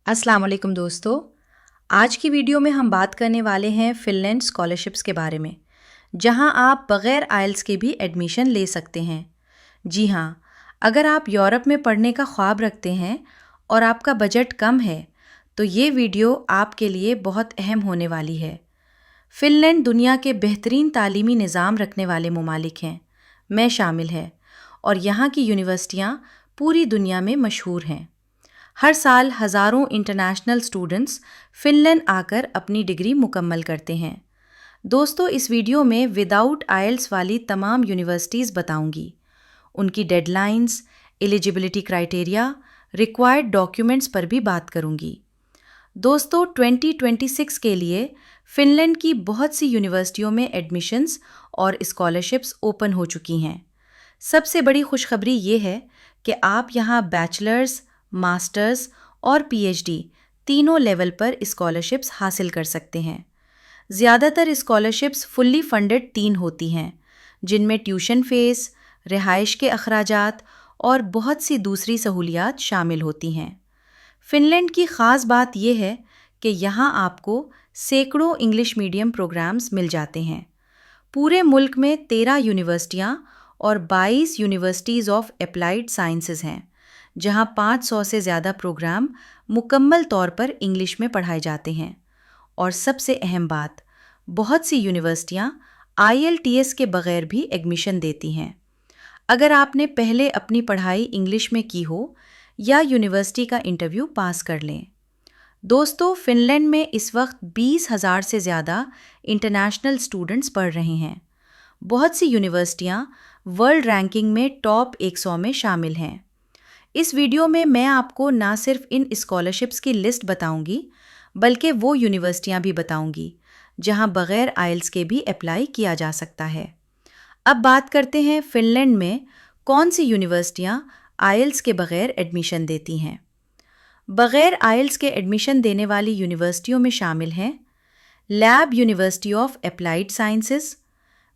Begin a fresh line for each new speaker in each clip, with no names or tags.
अस्सलाम वालेकुम दोस्तों। आज की वीडियो में हम बात करने वाले हैं फ़िनलैंड स्कॉलरशिप्स के बारे में, जहां आप बग़ैर आइल्स के भी एडमिशन ले सकते हैं। जी हाँ, अगर आप यूरोप में पढ़ने का ख्वाब रखते हैं और आपका बजट कम है, तो ये वीडियो आपके लिए बहुत अहम होने वाली है। फ़िनलैंड दुनिया के बेहतरीन तालीमी निज़ाम रखने वाले ममालिक हैं, मैं शामिल है, और यहाँ की यूनिवर्सिटियाँ पूरी दुनिया में मशहूर हैं। हर साल हज़ारों इंटरनेशनल स्टूडेंट्स फ़िनलैंड आकर अपनी डिग्री मुकम्मल करते हैं। दोस्तों, इस वीडियो में विदाउट आइल्स वाली तमाम यूनिवर्सिटीज़ बताऊंगी, उनकी deadlines, eligibility criteria, required documents पर भी बात करूंगी। दोस्तों, 2026 के लिए फ़िनलैंड की बहुत सी यूनिवर्सिटियों में एडमिशन्स और स्कॉलरशिप्स ओपन हो चुकी हैं। सबसे बड़ी खुशखबरी ये है कि आप यहाँ बैचलर्स, मास्टर्स और पीएचडी तीनों लेवल पर स्कॉलरशिप्स हासिल कर सकते हैं। ज़्यादातर स्कॉलरशिप्स फुल्ली फंडेड 3 होती हैं, जिनमें ट्यूशन फ़ीस, रिहाइश के अखराजात और बहुत सी दूसरी सहूलियात शामिल होती हैं। फ़िनलैंड की ख़ास बात यह है कि यहाँ आपको सैकड़ों इंग्लिश मीडियम प्रोग्राम्स मिल जाते हैं। पूरे मुल्क में 13 यूनिवर्सिटियाँ और 22 यूनिवर्सिटीज़ ऑफ अप्लाइड साइंसेज हैं, जहां 500 से ज़्यादा प्रोग्राम मुकम्मल तौर पर इंग्लिश में पढ़ाए जाते हैं। और सबसे अहम बात, बहुत सी यूनिवर्सिटियां IELTS के बगैर भी एडमिशन देती हैं। अगर आपने पहले अपनी पढ़ाई इंग्लिश में की हो या यूनिवर्सिटी का इंटरव्यू पास कर लें। दोस्तों, फ़िनलैंड में इस वक्त 20,000 से ज़्यादा इंटरनेशनल स्टूडेंट्स पढ़ रहे हैं। बहुत सी यूनिवर्सिटियां वर्ल्ड रैंकिंग में टॉप 100 में शामिल हैं। इस वीडियो में मैं आपको ना सिर्फ इन स्कॉलरशिप्स की लिस्ट बताऊंगी, बल्कि वो यूनिवर्सिटियां भी बताऊंगी जहां बगैर आइल्स के भी अप्लाई किया जा सकता है। अब बात करते हैं फ़िनलैंड में कौन सी यूनिवर्सिटियां आइल्स के बगैर एडमिशन देती हैं। बगैर आइल्स के एडमिशन देने वाली यूनिवर्सिटियों में शामिल हैं Lab university of applied sciences,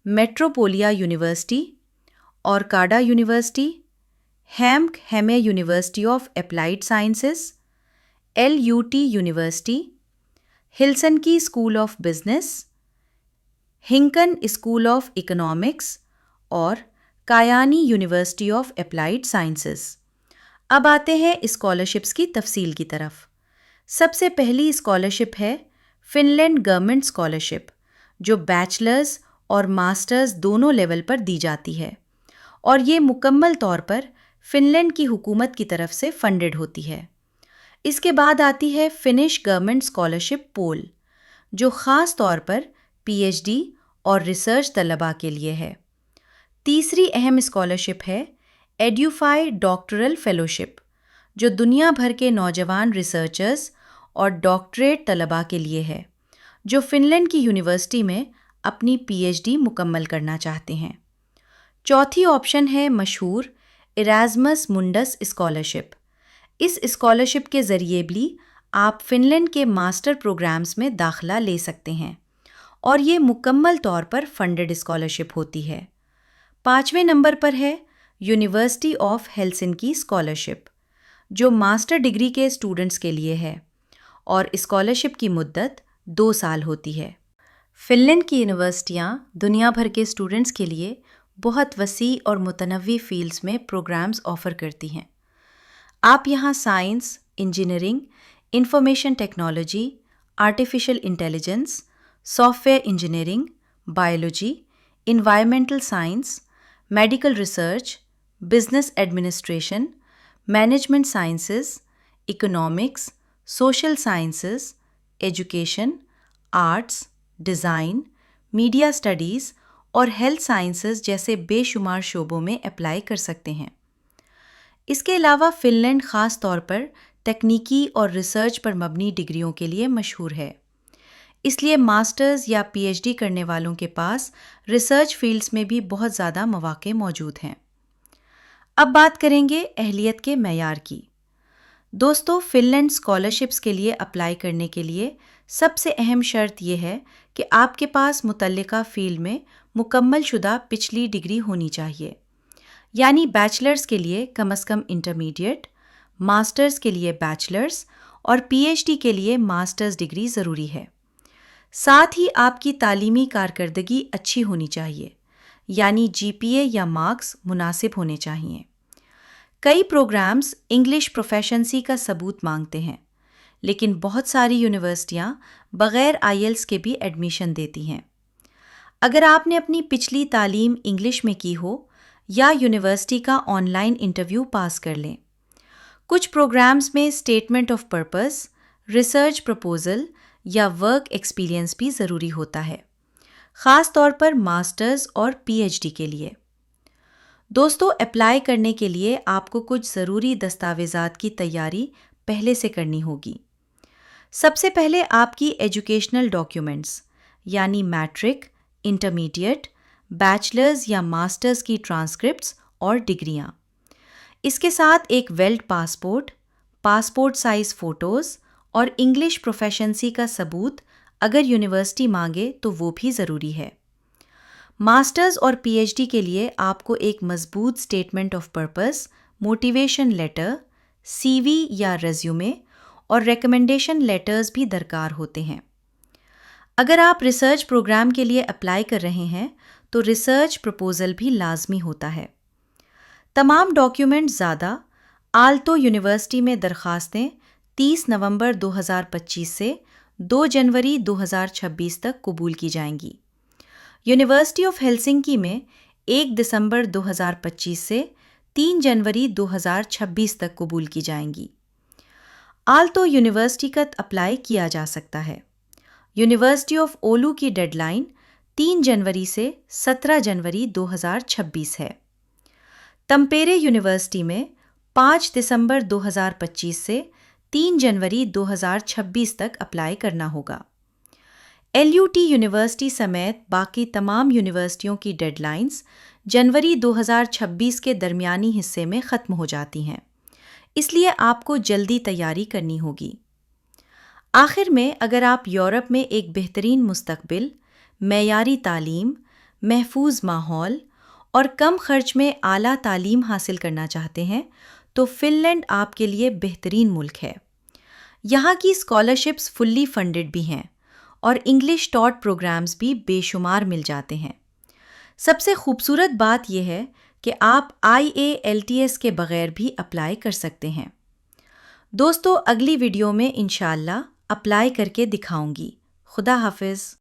Metropolia university, Arcada university, Hame university of applied sciences, LUT university, Helsinki school of business, Hanken school of economics और Kajaani university of applied sciences. अब आते हैं स्कॉलरशिप्स की तफसील की तरफ। सबसे पहली स्कॉलरशिप है फ़िनलैंड गवर्नमेंट स्कॉलरशिप, जो बैचलर्स और मास्टर्स दोनों लेवल पर दी जाती है, और ये मुकम्मल तौर पर फ़िनलैंड की हुकूमत की तरफ से फंडेड होती है। इसके बाद आती है फ़िनिश गवर्नमेंट स्कॉलरशिप पोल, जो ख़ास तौर पर PhD और रिसर्च तलबा के लिए है। तीसरी अहम स्कॉलरशिप है एड्यूफाई डॉक्टरल फेलोशिप, जो दुनिया भर के नौजवान रिसर्चर्स और डॉक्टरेट तलबा के लिए है, जो फ़िनलैंड की यूनिवर्सिटी में अपनी PhD मुकम्मल करना चाहते हैं। चौथी ऑप्शन है मशहूर इरास्मस मुंडस स्कॉलरशिप। इस स्कॉलरशिप के ज़रिए भी आप फ़िनलैंड के मास्टर प्रोग्राम्स में दाखिला ले सकते हैं, और ये मुकम्मल तौर पर फंडेड स्कॉलरशिप होती है। 5वें नंबर पर है यूनिवर्सिटी ऑफ हेल्सिंकी स्कॉलरशिप, जो मास्टर डिग्री के स्टूडेंट्स के लिए है, और स्कॉलरशिप की मुद्दत 2 साल होती है। फ़िनलैंड की यूनिवर्सिटियाँ दुनिया भर के स्टूडेंट्स के लिए बहुत वसी और मुतनव्वी फील्ड्स में प्रोग्राम्स ऑफ़र करती हैं। आप यहाँ science, engineering, information technology, artificial intelligence, software engineering, biology, environmental science, medical research, business administration, management sciences, economics, social sciences, education, arts, design, media studies और हेल्थ साइंसेज जैसे बेशुमार शोबों में अप्लाई कर सकते हैं। इसके अलावा फ़िनलैंड ख़ास तौर पर तकनीकी और रिसर्च पर मबनी डिग्रियों के लिए मशहूर है, इसलिए मास्टर्स या PhD करने वालों के पास रिसर्च फील्ड्स में भी बहुत ज़्यादा मौक़े मौजूद हैं। अब बात करेंगे अहलियत के मयार की। दोस्तों, फ़िनलैंड स्कॉलरशिप्स के लिए अप्लाई करने के लिए सबसे अहम शर्त यह है कि आपके पास मुतल्लिका फ़ील्ड में मुकम्मल शुदा पिछली डिग्री होनी चाहिए। यानी बैचलर्स के लिए कम से कम इंटरमीडिएट, मास्टर्स के लिए बैचलर्स اور پی ایچ ڈی کے لیے ماسٹرز ڈگری ضروری ہے۔ ساتھ ہی آپ کی تعلیمی کارکردگی اچھی ہونی چاہیے، یعنی جی پی اے یا مارکس مناسب ہونے چاہئیں۔ کئی پروگرامز انگلش پروفیشنسی کا ثبوت مانگتے ہیں، لیکن بہت ساری یونیورسٹیاں بغیر آئی ایلس کے بھی ایڈمیشن دیتی ہیں۔ اگر آپ نے اپنی پچھلی تعلیم انگلش میں کی ہو یا یونیورسٹی کا آن لائن انٹرویو پاس کر لیں۔ کچھ پروگرامز میں statement of purpose, research proposal یا ورک ایکسپیرئنس بھی ضروری ہوتا ہے، خاص طور پر ماسٹرز اور پی ایچ ڈی کے لیے۔ دوستو، اپلائی کرنے کے لیے آپ کو کچھ ضروری دستاویزات کی تیاری پہلے سے کرنی ہوگی۔ سب سے پہلے آپ کی ایجوکیشنل ڈاکیومنٹس، یعنی میٹرک، انٹرمیڈیٹ، بیچلرز یا ماسٹرز کی ٹرانسکرپٹس اور ڈگریاں۔ اس کے ساتھ ایک valid passport, passport size photos اور انگلش پروفیشنسی کا ثبوت اگر یونیورسٹی مانگے تو وہ بھی ضروری ہے۔ ماسٹرز اور پی ایچ ڈی کے لیے آپ کو ایک مضبوط statement of purpose, motivation letter, C V یا ریزیومے اور ریکمنڈیشن لیٹرز بھی درکار ہوتے ہیں۔ اگر آپ ریسرچ پروگرام کے لیے اپلائی کر رہے ہیں تو ریسرچ پروپوزل بھی لازمی ہوتا ہے۔ تمام ڈاکیومنٹ زیادہ آلتو یونیورسٹی میں درخواستیں 30 نومبر 2025 سے 2 جنوری 2026 تک قبول کی جائیں گی۔ یونیورسٹی آف ہیلسنکی میں 1 دسمبر 2025 سے 3 جنوری 2026 تک قبول کی جائیں گی۔ آلتو یونیورسٹی کا اپلائی کیا جا سکتا ہے۔ یونیورسٹی آف اولو کی ڈیڈ لائن 3 جنوری سے 17 جنوری 2026 ہے۔ تمپیرے یونیورسٹی میں 5 دسمبر 2025 سے 3 جنوری 2026 تک اپلائی کرنا ہوگا۔ ایل یو ٹی یونیورسٹی سمیت باقی تمام یونیورسٹیوں کی ڈیڈ لائنز جنوری 2026 کے درمیانی حصے میں ختم ہو جاتی ہیں، اس لیے آپ کو جلدی تیاری کرنی ہوگی۔ آخر میں، اگر آپ یورپ میں ایک بہترین مستقبل، معیاری تعلیم، محفوظ ماحول اور کم خرچ میں اعلیٰ تعلیم حاصل کرنا چاہتے ہیں تو فن لینڈ آپ کے لیے بہترین ملک ہے۔ یہاں کی اسکالرشپس فلی فنڈڈ بھی ہیں اور انگلش ٹاٹ پروگرامز بھی بے شمار مل جاتے ہیں۔ سب سے خوبصورت بات یہ ہے کہ آپ IALTS کے بغیر بھی اپلائی کر سکتے ہیں۔ دوستو، اگلی ویڈیو میں انشاءاللہ اپلائی کر کے دکھاؤں گی۔ خدا حافظ۔